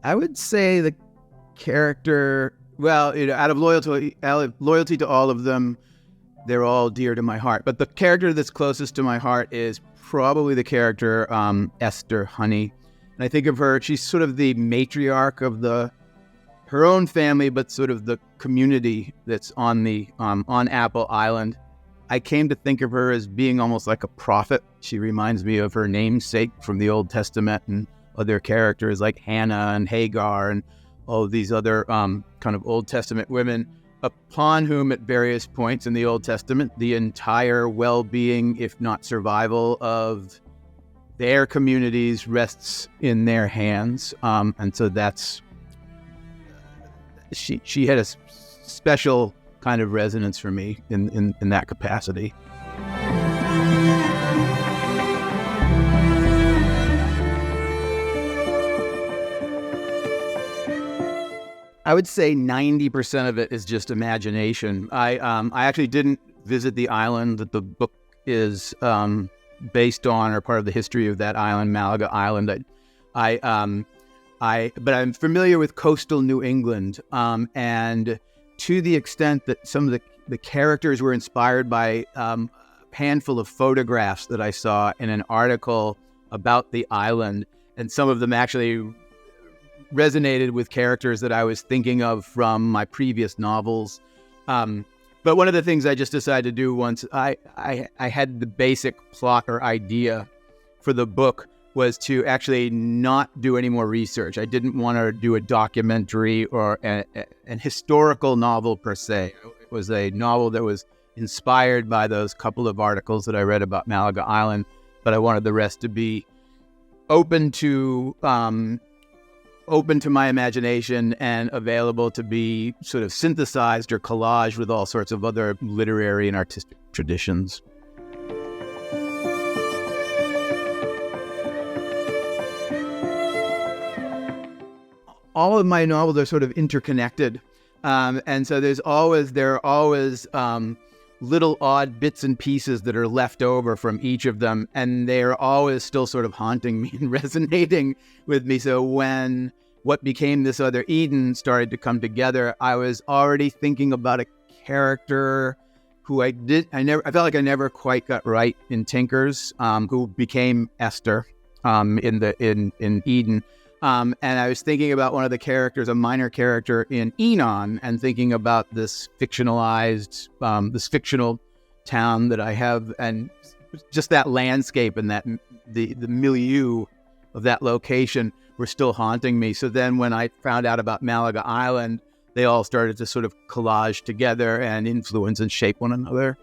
I would say the character, well, out of loyalty to all of them, they're all dear to my heart. But the character that's closest to my heart is probably the character Esther Honey. And I think of her, she's sort of the matriarch of her own family, but sort of the community that's on Apple Island. I came to think of her as being almost like a prophet. She reminds me of her namesake from the Old Testament and other characters like Hannah and Hagar and all of these other kind of Old Testament women, upon whom at various points in the Old Testament, the entire well-being, if not survival, of their communities rests in their hands. And so she had a special kind of resonance for me in that capacity. I would say 90% of it is just imagination. I actually didn't visit the island that the book is based on, or part of the history of that island, Malaga Island. But I'm familiar with coastal New England, and to the extent that some of the characters were inspired by a handful of photographs that I saw in an article about the island, and some of them actually resonated with characters that I was thinking of from my previous novels. But one of the things I just decided to do once I had the basic plot or idea for the book was to actually not do any more research. I didn't want to do a documentary or an historical novel per se. It was a novel that was inspired by those couple of articles that I read about Malaga Island, but I wanted the rest to be open to my imagination and available to be sort of synthesized or collaged with all sorts of other literary and artistic traditions. All of my novels are sort of interconnected. And so there are always little odd bits and pieces that are left over from each of them. And they're always still sort of haunting me and resonating with me. So when what became this other Eden started to come together, I was already thinking about a character who I felt like I never quite got right in Tinkers, who became Esther in Eden. And I was thinking about one of the characters, a minor character in Enon, and thinking about this fictional town that I have, and just that landscape and that the milieu of that location were still haunting me. So then when I found out about Malaga Island, they all started to sort of collage together and influence and shape one another.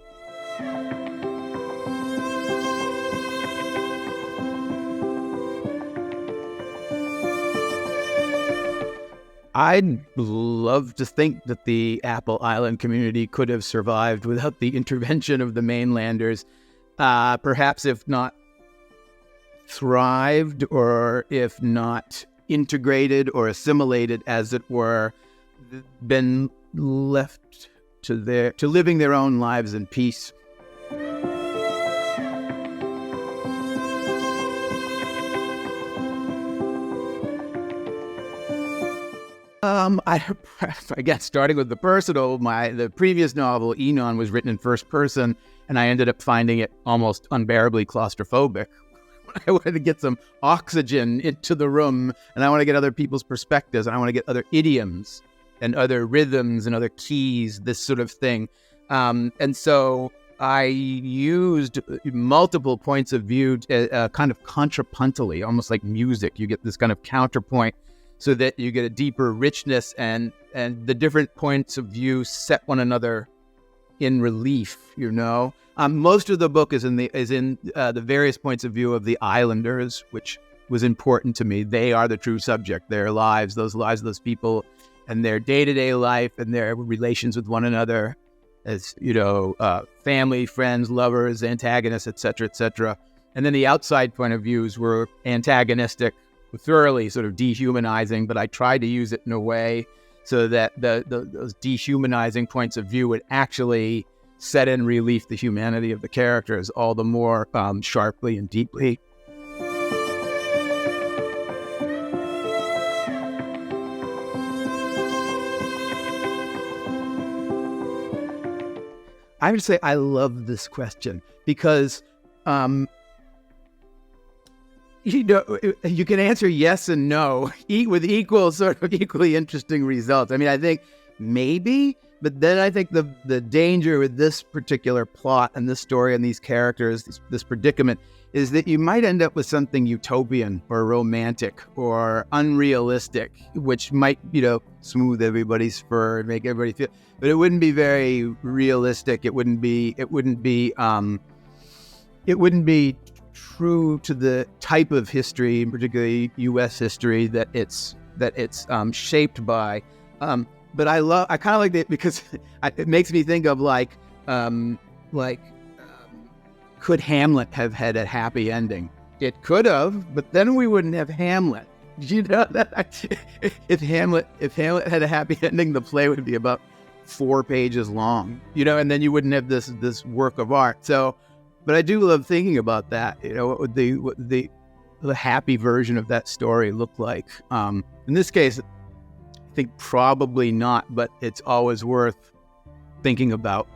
I'd love to think that the Apple Island community could have survived without the intervention of the mainlanders. Perhaps if not thrived, or if not integrated or assimilated, as it were, been left to living their own lives in peace. Again, starting with the personal, the previous novel, Enon, was written in first person, and I ended up finding it almost unbearably claustrophobic. I wanted to get some oxygen into the room, and I want to get other people's perspectives, and I want to get other idioms and other rhythms and other keys, this sort of thing. And so I used multiple points of view kind of contrapuntally, almost like music. You get this kind of counterpoint so that you get a deeper richness, and the different points of view set one another in relief, you know. Most of the book is in the various points of view of the islanders, which was important to me. They are the true subject. Their lives of those people, and their day-to-day life, and their relations with one another, as you know, family, friends, lovers, antagonists, etc., etc. And then the outside point of views were antagonistic, thoroughly sort of dehumanizing. But I tried to use it in a way so that those dehumanizing points of view would actually set in relief the humanity of the characters all the more sharply and deeply. I would say I love this question because, you can answer yes and no with equally interesting results. I mean, I think maybe, but then I think the danger with this particular plot and this story and these characters, this predicament, is that you might end up with something utopian or romantic or unrealistic, which might, smooth everybody's fur and make everybody feel, but it wouldn't be very realistic. It wouldn't be true to the type of history, particularly U.S. history, that it's shaped by. But I kind of like it because it makes me think of could Hamlet have had a happy ending? It could have, but then we wouldn't have Hamlet. Did you know that? If Hamlet had a happy ending, the play would be about 4 pages long, and then you wouldn't have this work of art. So, but I do love thinking about that. What would the happy version of that story look like? In this case, I think probably not, but it's always worth thinking about.